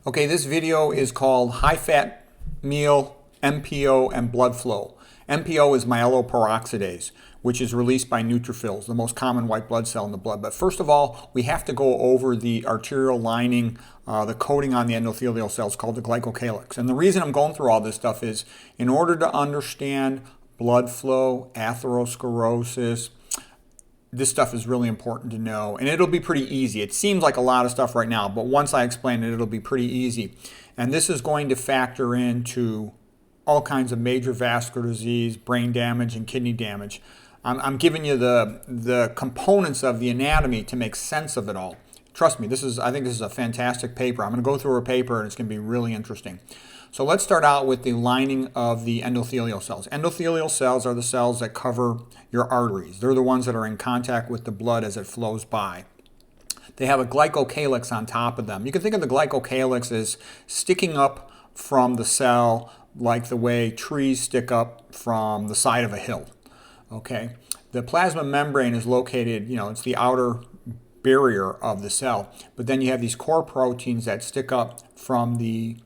Okay, this video is called High Fat Meal, MPO, and Blood Flow. MPO is myeloperoxidase, which is released by neutrophils, the most common white blood cell in the blood. But first of all, we have to go over the arterial lining, the coating on the endothelial cells called the glycocalyx. And the reason I'm going through all this stuff is in order to understand blood flow, atherosclerosis, this stuff is really important to know, and it'll be pretty easy. It seems like a lot of stuff right now, but once I explain it, it'll be pretty easy. And this is going to factor into all kinds of major vascular disease, brain damage, and kidney damage. I'm giving you the components of the anatomy to make sense of it all. Trust me, I think this is a fantastic paper. I'm going to go through a paper, and it's going to be really interesting. So let's start out with the lining of the endothelial cells. Endothelial cells are the cells that cover your arteries. They're the ones that are in contact with the blood as it flows by. They have a glycocalyx on top of them. You can think of the glycocalyx as sticking up from the cell like the way trees stick up from the side of a hill. Okay? The plasma membrane is located, it's the outer barrier of the cell, but then you have these core proteins that stick up from the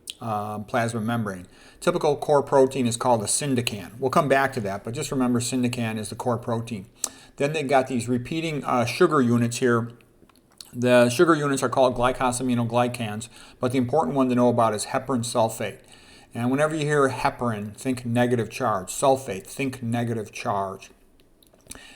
plasma membrane. Typical core protein is called a syndecan. We'll come back to that, but just remember syndecan is the core protein. Then they've got these repeating sugar units here. The sugar units are called glycosaminoglycans, but the important one to know about is heparan sulfate. And whenever you hear heparin, think negative charge. Sulfate, think negative charge.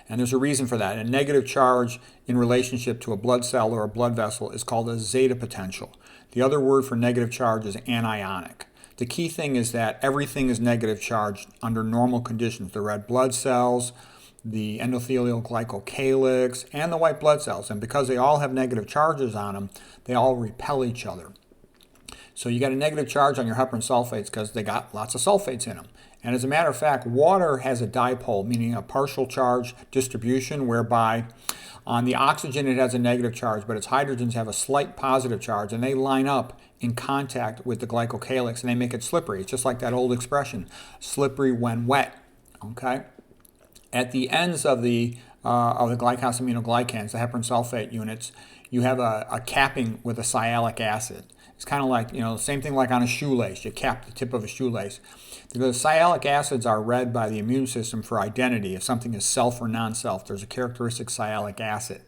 And there's a reason for that. A negative charge in relationship to a blood cell or a blood vessel is called a zeta potential. The other word for negative charge is anionic. The key thing is that everything is negative charge under normal conditions. The red blood cells, the endothelial glycocalyx, and the white blood cells. And because they all have negative charges on them, they all repel each other. So you got a negative charge on your heparan sulfates because they got lots of sulfates in them. And as a matter of fact, water has a dipole, meaning a partial charge distribution, whereby on the oxygen it has a negative charge, but its hydrogens have a slight positive charge, and they line up in contact with the glycocalyx, and they make it slippery. It's just like that old expression, slippery when wet. Okay? At the ends of the glycosaminoglycans, the heparan sulfate units, you have a capping with a sialic acid. It's kind of like, same thing like on a shoelace. You cap the tip of a shoelace. The sialic acids are read by the immune system for identity. If something is self or non-self, there's a characteristic sialic acid.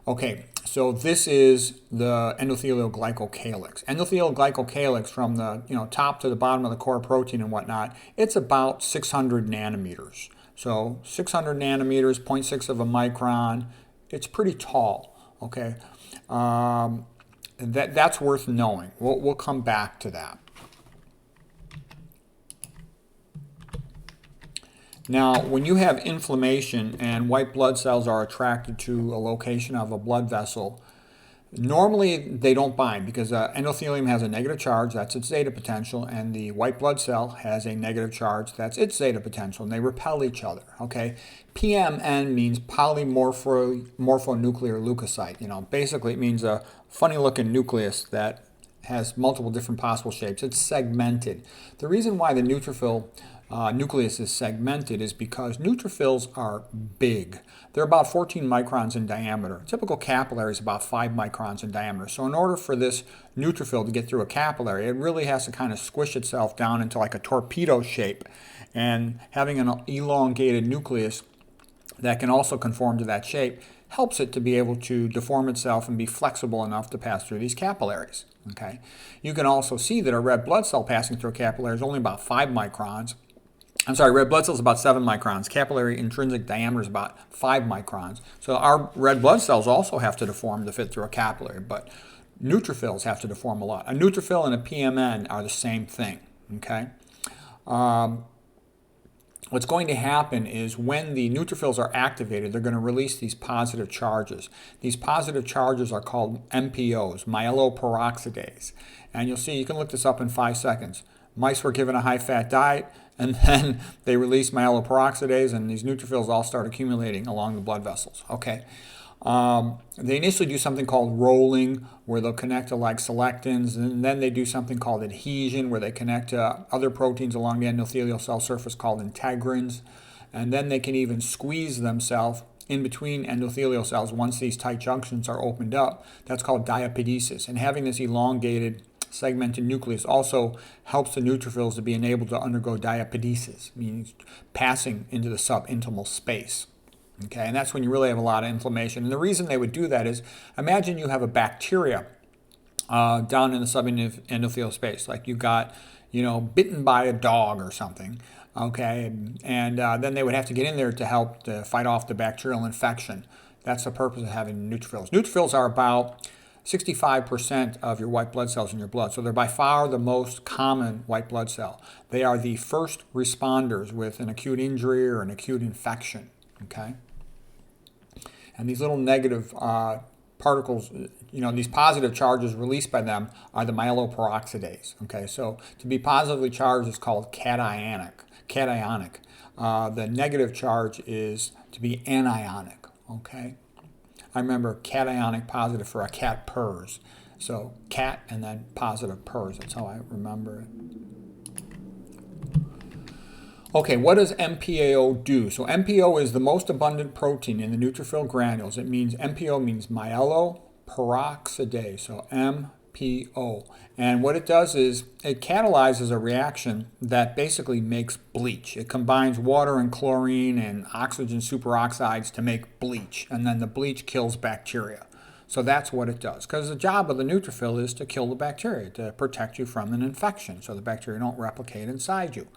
Okay, so this is the endothelial glycocalyx. Endothelial glycocalyx from the top to the bottom of the core protein and whatnot, it's about 600 nanometers. So 600 nanometers, 0.6 of a micron, it's pretty tall. Okay. That's worth knowing. We'll come back to that. Now, when you have inflammation and white blood cells are attracted to a location of a blood vessel, normally they don't bind because endothelium has a negative charge, that's its zeta potential, and the white blood cell has a negative charge, that's its zeta potential, and they repel each other. Okay, PMN means polymorphonuclear leukocyte. Basically it means a funny-looking nucleus that has multiple different possible shapes. It's segmented. The reason why the neutrophil nucleus is segmented is because neutrophils are big. They're about 14 microns in diameter. Typical capillary is about 5 microns in diameter. So in order for this neutrophil to get through a capillary, it really has to kind of squish itself down into like a torpedo shape. And having an elongated nucleus that can also conform to that shape helps it to be able to deform itself and be flexible enough to pass through these capillaries. Okay. You can also see that a red blood cell passing through a capillary is only about 5 microns. Red blood cells about 7 microns. Capillary intrinsic diameter is about 5 microns. So our red blood cells also have to deform to fit through a capillary, but neutrophils have to deform a lot. A neutrophil and a PMN are the same thing. Okay. What's going to happen is when the neutrophils are activated, they're going to release these positive charges. These positive charges are called MPOs, myeloperoxidase. And you'll see, you can look this up in 5 seconds. Mice were given a high-fat diet, and then they release myeloperoxidase, and these neutrophils all start accumulating along the blood vessels. Okay. They initially do something called rolling, where they'll connect to like selectins, and then they do something called adhesion, where they connect to other proteins along the endothelial cell surface called integrins, and then they can even squeeze themselves in between endothelial cells once these tight junctions are opened up. That's called diapedesis, and having this elongated segmented nucleus also helps the neutrophils to be enabled to undergo diapedesis, meaning passing into the subintimal space. Okay, and that's when you really have a lot of inflammation. And the reason they would do that is, imagine you have a bacteria down in the subendothelial space, like you got, bitten by a dog or something. Okay, and then they would have to get in there to help to fight off the bacterial infection. That's the purpose of having neutrophils. Neutrophils are about 65% of your white blood cells in your blood. So they're by far the most common white blood cell. They are the first responders with an acute injury or an acute infection. Okay? And these little negative particles, these positive charges released by them are the myeloperoxidase. Okay? So to be positively charged is called cationic. The negative charge is to be anionic. Okay? I remember cationic positive for a cat purrs. So cat and then positive purrs. That's how I remember it. Okay, what does MPO do? So MPO is the most abundant protein in the neutrophil granules. MPO means myeloperoxidase. So MPO. And what it does is it catalyzes a reaction that basically makes bleach. It combines water and chlorine and oxygen superoxides to make bleach, and then the bleach kills bacteria. So that's what it does, because the job of the neutrophil is to kill the bacteria, to protect you from an infection, so the bacteria don't replicate inside you.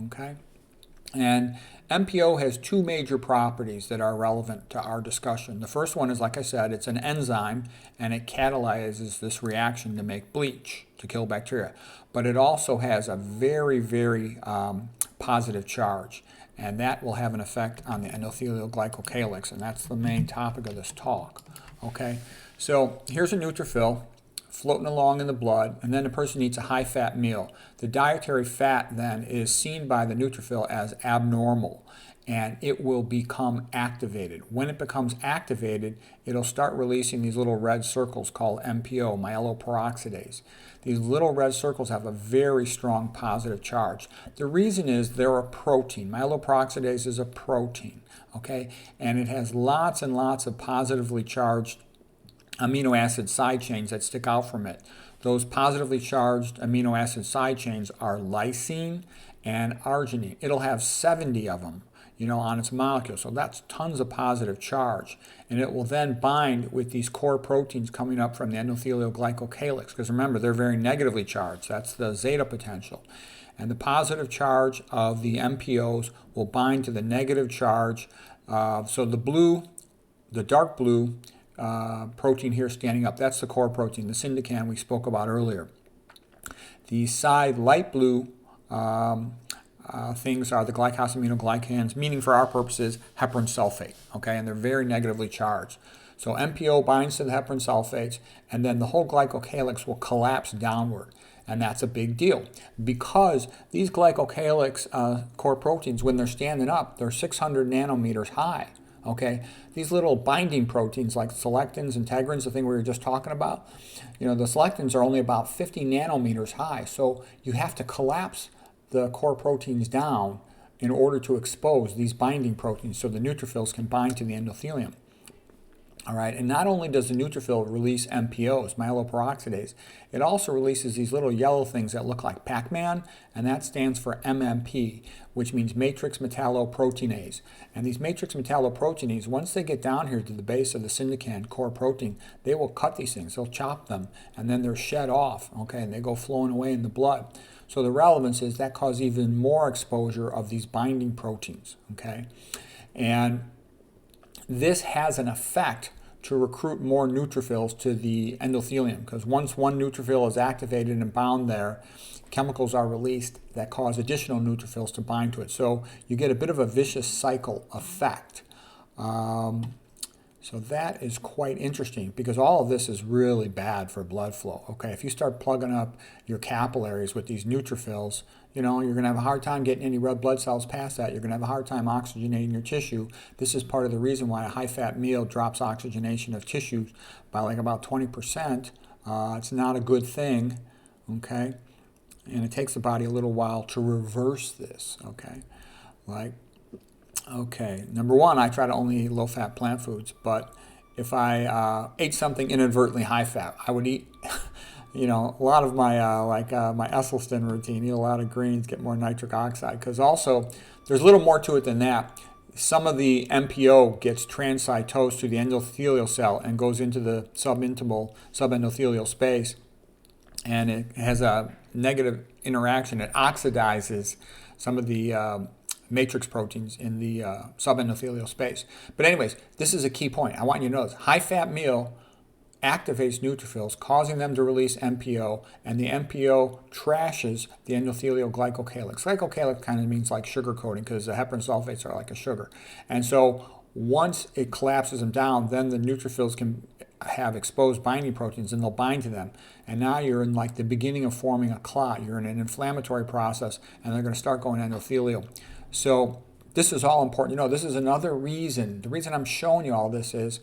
Okay? And MPO has two major properties that are relevant to our discussion. The first one is, like I said, it's an enzyme, and it catalyzes this reaction to make bleach, to kill bacteria. But it also has a very, very positive charge, and that will have an effect on the endothelial glycocalyx, and that's the main topic of this talk. Okay, so here's a neutrophil floating along in the blood, and then the person eats a high-fat meal. The dietary fat then is seen by the neutrophil as abnormal, and it will become activated. When it becomes activated, it'll start releasing these little red circles called MPO, myeloperoxidase. These little red circles have a very strong positive charge. The reason is they're a protein. Myeloperoxidase is a protein, okay? And it has lots and lots of positively charged amino acid side chains that stick out from it. Those positively charged amino acid side chains are lysine and arginine. It'll have 70 of them, on its molecule. So that's tons of positive charge. And it will then bind with these core proteins coming up from the endothelial glycocalyx, because remember, they're very negatively charged. That's the zeta potential. And the positive charge of the MPOs will bind to the negative charge. So the dark blue protein here standing up, that's the core protein, the syndecan we spoke about earlier. The side light blue things are the glycosaminoglycans, meaning for our purposes heparan sulfate, okay, and they're very negatively charged. So MPO binds to the heparan sulfates, and then the whole glycocalyx will collapse downward, and that's a big deal because these glycocalyx core proteins, when they're standing up, they're 600 nanometers high. Okay, these little binding proteins like selectins, integrins, the thing we were just talking about, the selectins are only about 50 nanometers high. So you have to collapse the core proteins down in order to expose these binding proteins so the neutrophils can bind to the endothelium. All right, and not only does the neutrophil release MPOs, myeloperoxidase, it also releases these little yellow things that look like Pac-Man, and that stands for MMP, which means matrix metalloproteinase. And these matrix metalloproteinase, once they get down here to the base of the syndecan core protein, they will cut these things, they'll chop them, and then they're shed off, okay, and they go flowing away in the blood. So the relevance is that causes even more exposure of these binding proteins, okay? And this has an effect to recruit more neutrophils to the endothelium, because once one neutrophil is activated and bound there, chemicals are released that cause additional neutrophils to bind to it. So you get a bit of a vicious cycle effect. So that is quite interesting because all of this is really bad for blood flow. Okay, if you start plugging up your capillaries with these neutrophils, you're going to have a hard time getting any red blood cells past that. You're going to have a hard time oxygenating your tissue. This is part of the reason why a high-fat meal drops oxygenation of tissues by like about 20%. It's not a good thing, okay? And it takes the body a little while to reverse this, okay? Okay, number one, I try to only eat low-fat plant foods, but if I ate something inadvertently high-fat, I would eat you know, a lot of my my Esselstyn routine, eat a lot of greens, get more nitric oxide. Because also, there's a little more to it than that. Some of the MPO gets transcytosed to the endothelial cell and goes into the subendothelial space, and it has a negative interaction. It oxidizes some of the matrix proteins in the subendothelial space. But anyways, this is a key point. I want you to know this. High-fat meal activates neutrophils, causing them to release MPO, and the MPO trashes the endothelial glycocalyx. Glycocalyx kind of means like sugar coating because the heparan sulfates are like a sugar. And so once it collapses them down, then the neutrophils can have exposed binding proteins and they'll bind to them. And now you're in like the beginning of forming a clot. You're in an inflammatory process and they're going to start going endothelial. So this is all important. You know, this is another reason. The reason I'm showing you all this is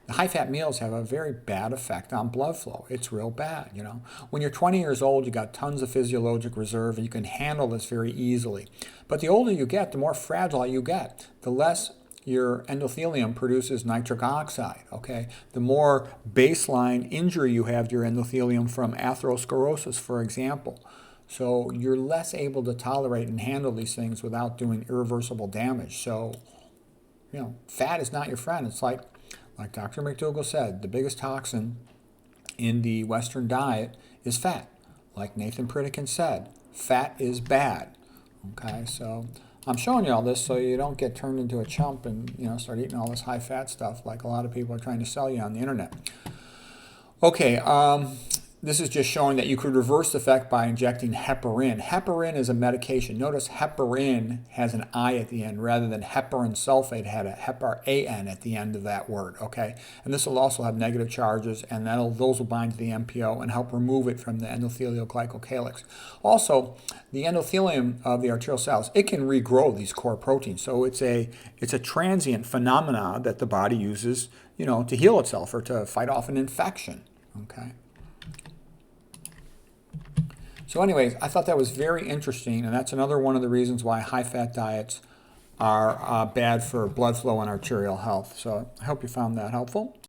the high-fat meals have a very bad effect on blood flow. It's real bad, you know. When you're 20 years old, you got tons of physiologic reserve and you can handle this very easily. But the older you get, the more fragile you get. The less your endothelium produces nitric oxide, okay? The more baseline injury you have to your endothelium from atherosclerosis, for example. So you're less able to tolerate and handle these things without doing irreversible damage. So, you know, fat is not your friend. It's like Dr. McDougall said, the biggest toxin in the Western diet is fat. Like Nathan Pritikin said, fat is bad. Okay, so I'm showing you all this so you don't get turned into a chump and, you know, start eating all this high-fat stuff like a lot of people are trying to sell you on the internet. Okay, this is just showing that you could reverse the effect by injecting heparin. Heparin is a medication. Notice heparin has an I at the end rather than heparan sulfate had a heparan at the end of that word, okay? And this will also have negative charges, and those will bind to the MPO and help remove it from the endothelial glycocalyx. Also, the endothelium of the arterial cells, it can regrow these core proteins. So it's a transient phenomena that the body uses, you know, to heal itself or to fight off an infection, okay? So anyways, I thought that was very interesting, and that's another one of the reasons why high-fat diets are bad for blood flow and arterial health. So I hope you found that helpful.